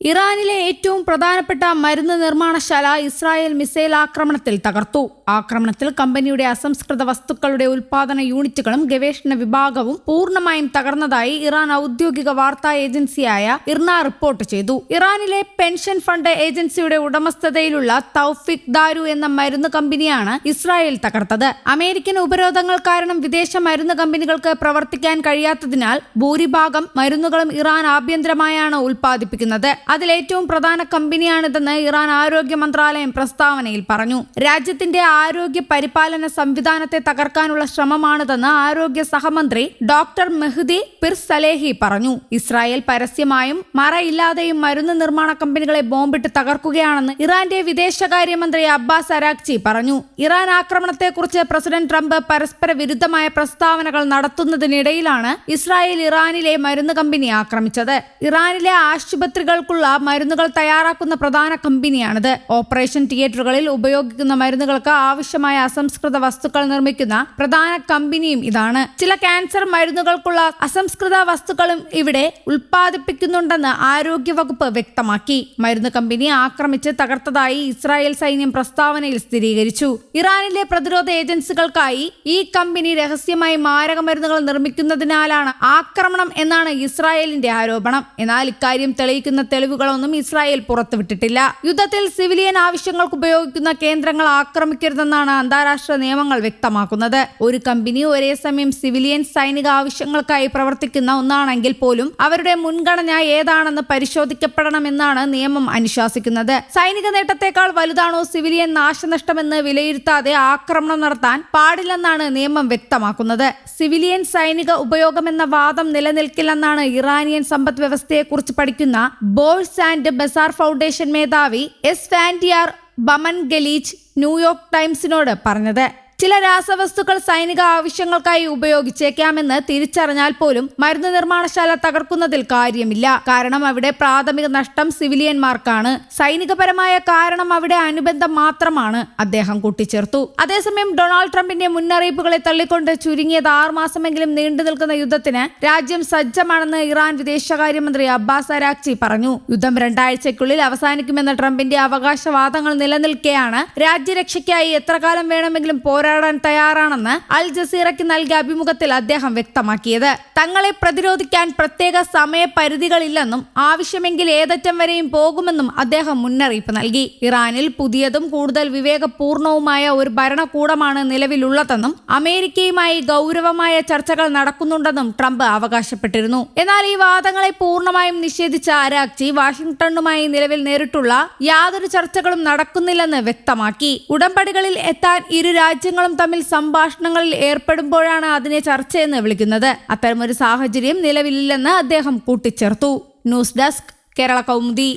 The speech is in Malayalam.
ഇറാനിലെ ഏറ്റവും പ്രധാനപ്പെട്ട മരുന്ന് നിർമ്മാണശാല ഇസ്രായേൽ മിസൈൽ ആക്രമണത്തിൽ തകർത്തു. ആക്രമണത്തിൽ കമ്പനിയുടെ അസംസ്കൃത വസ്തുക്കളുടെ ഉൽപാദന യൂണിറ്റുകളും ഗവേഷണ വിഭാഗവും പൂർണ്ണമായും തകർന്നതായി ഇറാൻ ഔദ്യോഗിക വാർത്താ ഏജൻസിയായ ഇർന റിപ്പോർട്ട് ചെയ്തു. ഇറാനിലെ പെൻഷൻ ഫണ്ട് ഏജൻസിയുടെ ഉടമസ്ഥതയിലുള്ള തൗഫിക് ദാരു എന്ന മരുന്ന് കമ്പനിയാണ് ഇസ്രായേൽ തകർത്തത്. അമേരിക്കൻ ഉപരോധങ്ങൾ കാരണം വിദേശ മരുന്ന് കമ്പനികൾക്ക് പ്രവർത്തിക്കാൻ കഴിയാത്തതിനാൽ ഭൂരിഭാഗം മരുന്നുകളും ഇറാൻ ആഭ്യന്തരമായാണ് ഉൽപ്പാദിപ്പിക്കുന്നത്. അതിലേറ്റവും പ്രധാന കമ്പനിയാണിതെന്ന് ഇറാൻ ആരോഗ്യ മന്ത്രാലയം പ്രസ്താവനയിൽ പറഞ്ഞു. രാജ്യത്തിന്റെ ആരോഗ്യ പരിപാലന സംവിധാനത്തെ തകർക്കാനുള്ള ശ്രമമാണിതെന്ന് ആരോഗ്യ സഹമന്ത്രി ഡോക്ടർ മെഹ്ദി പിർസലേഹി പറഞ്ഞു. ഇസ്രായേൽ പരസ്യമായും മറയില്ലാതെയും മരുന്ന് നിർമ്മാണ കമ്പനികളെ ബോംബിട്ട് തകർക്കുകയാണെന്ന് ഇറാന്റെ വിദേശകാര്യമന്ത്രി അബ്ബാസ് അരാക്ചി പറഞ്ഞു. ഇറാൻ ആക്രമണത്തെക്കുറിച്ച് പ്രസിഡന്റ് ട്രംപ് പരസ്പര വിരുദ്ധമായ പ്രസ്താവനകൾ നടത്തുന്നതിനിടയിലാണ് ഇസ്രായേൽ ഇറാനിലെ മരുന്ന് കമ്പനി ആക്രമിച്ചത്. ഇറാനിലെ ആശുപത്രികൾക്കുള്ള മരുന്നുകൾ തയ്യാറാക്കുന്ന പ്രധാന കമ്പനിയാണിത്. ഓപ്പറേഷൻ തിയേറ്ററുകളിൽ ഉപയോഗിക്കുന്ന മരുന്നുകൾക്ക് ആവശ്യമായ അസംസ്കൃത വസ്തുക്കൾ നിർമ്മിക്കുന്ന പ്രധാന കമ്പനിയും ഇതാണ്. ചില ക്യാൻസർ മരുന്നുകൾക്കുള്ള അസംസ്കൃത വസ്തുക്കളും ഇവിടെ ഉൽപ്പാദിപ്പിക്കുന്നുണ്ടെന്ന് ആരോഗ്യവകുപ്പ് വ്യക്തമാക്കി. മരുന്ന് കമ്പനി ആക്രമിച്ച് തകർത്തതായി ഇസ്രായേൽ സൈന്യം പ്രസ്താവനയിൽ സ്ഥിരീകരിച്ചു. ഇറാനിലെ പ്രതിരോധ ഏജൻസികൾക്കായി ഈ കമ്പനി രഹസ്യമായി മാരക മരുന്നുകൾ നിർമ്മിക്കുന്നതിനാലാണ് ആക്രമണം എന്നാണ് ഇസ്രായേലിന്റെ ആരോപണം. എന്നാൽ ഇക്കാര്യം തെളിയിക്കുന്ന തെളിവുകളൊന്നും ഇസ്രായേൽ പുറത്തുവിട്ടിട്ടില്ല. യുദ്ധത്തിൽ സിവിലിയൻ ആവശ്യങ്ങൾക്ക് ഉപയോഗിക്കുന്ന കേന്ദ്രങ്ങൾ ആക്രമിക്കരുതെന്നാണ് അന്താരാഷ്ട്ര നിയമങ്ങൾ വ്യക്തമാക്കുന്നത്. ഒരു കമ്പനി ഒരേ സമയം സിവിലിയൻ സൈനിക ആവശ്യങ്ങൾക്കായി പ്രവർത്തിക്കുന്ന ഒന്നാണെങ്കിൽ പോലും അവരുടെ മുൻഗണന ഏതാണെന്ന് പരിശോധിക്കപ്പെടണമെന്നാണ് നിയമം അനുശാസിക്കുന്നത്. സൈനിക നേട്ടത്തെക്കാൾ വലുതാണോ സിവിലിയൻ നാശനഷ്ടമെന്ന് വിലയിരുത്താതെ ആക്രമണം നടത്താൻ പാടില്ലെന്നാണ് നിയമം വ്യക്തമാക്കുന്നത്. സിവിലിയൻ സൈനിക ഉപയോഗമെന്ന വാദം നിലനിൽക്കില്ലെന്നാണ് ഇറാനിയൻ സമ്പദ് വ്യവസ്ഥയെക്കുറിച്ച് പഠിക്കുന്ന ബോഴ്സ് ആൻഡ് ബസാർ ഫൗണ്ടേഷൻ മേധാവി എസ്ഫാൻഡിയാർ ബമൻഗലീച്ച് ന്യൂയോർക്ക് ടൈംസിനോട് പറഞ്ഞത്. ചില രാസവസ്തുക്കൾ സൈനിക ആവശ്യങ്ങൾക്കായി ഉപയോഗിച്ചേക്കാമെന്ന് തിരിച്ചറിഞ്ഞാൽ പോലും മരുന്ന് നിർമ്മാണശാല തകർക്കുന്നതിൽ കാര്യമില്ല. കാരണം അവിടെ പ്രാഥമിക നഷ്ടം സിവിലിയന്മാർക്കാണ്. സൈനികപരമായ കാരണം അവിടെ അനുബന്ധം മാത്രമാണ്, അദ്ദേഹം കൂട്ടിച്ചേർത്തു. അതേസമയം ഡൊണാൾഡ് ട്രംപിന്റെ മുന്നറിയിപ്പുകളെ തള്ളിക്കൊണ്ട് ചുരുങ്ങിയത് 6 മാസമെങ്കിലും നീണ്ടു നിൽക്കുന്ന യുദ്ധത്തിന് രാജ്യം സജ്ജമാണെന്ന് ഇറാൻ വിദേശകാര്യമന്ത്രി അബ്ബാസ് അരാക്ചി പറഞ്ഞു. യുദ്ധം 2 ആഴ്ചയ്ക്കുള്ളിൽ അവസാനിക്കുമെന്ന ട്രംപിന്റെ അവകാശവാദങ്ങൾ നിലനിൽക്കെയാണ് രാജ്യരക്ഷയ്ക്കായി എത്ര കാലം വേണമെങ്കിലും പോരാടാൻ തയ്യാറാണെന്ന് അൽ ജസീറയ്ക്ക് നൽകിയ അഭിമുഖത്തിൽ അദ്ദേഹം വ്യക്തമാക്കിയത്. തങ്ങളെ പ്രതിരോധിക്കാൻ പ്രത്യേക സമയപരിധികളില്ലെന്നും ആവശ്യമെങ്കിൽ ഏതറ്റം വരെയും പോകുമെന്നും അദ്ദേഹം മുന്നറിയിപ്പ് നൽകി. ഇറാനിൽ പുതിയതും കൂടുതൽ വിവേകപൂർണവുമായ ഒരു ഭരണകൂടമാണ് നിലവിലുള്ളതെന്നും അമേരിക്കയുമായി ഗൗരവമായ ചർച്ചകൾ നടക്കുന്നുണ്ടെന്നും ട്രംപ് അവകാശപ്പെട്ടിരുന്നു. എന്നാൽ ഈ വാദങ്ങളെ പൂർണ്ണമായും നിഷേധിച്ച അരാക്ചി വാഷിംഗ്ടണുമായി നിലവിൽ നേരിട്ടുള്ള യാതൊരു ചർച്ചകളും നടക്കുന്നില്ലെന്ന് വ്യക്തമാക്കി. ഉടമ്പടികളിൽ എത്താൻ ഇരു രാജ്യങ്ങളും തമ്മിൽ സംഭാഷണങ്ങളിൽ ഏർപ്പെടുമ്പോഴാണ് അതിനെ ചർച്ചയെന്ന് വിളിക്കുന്നത്. അത്തരമൊരു സാഹചര്യം നിലവിലില്ലെന്ന് അദ്ദേഹം കൂട്ടിച്ചേർത്തു. News desk, Kerala Kaumudi.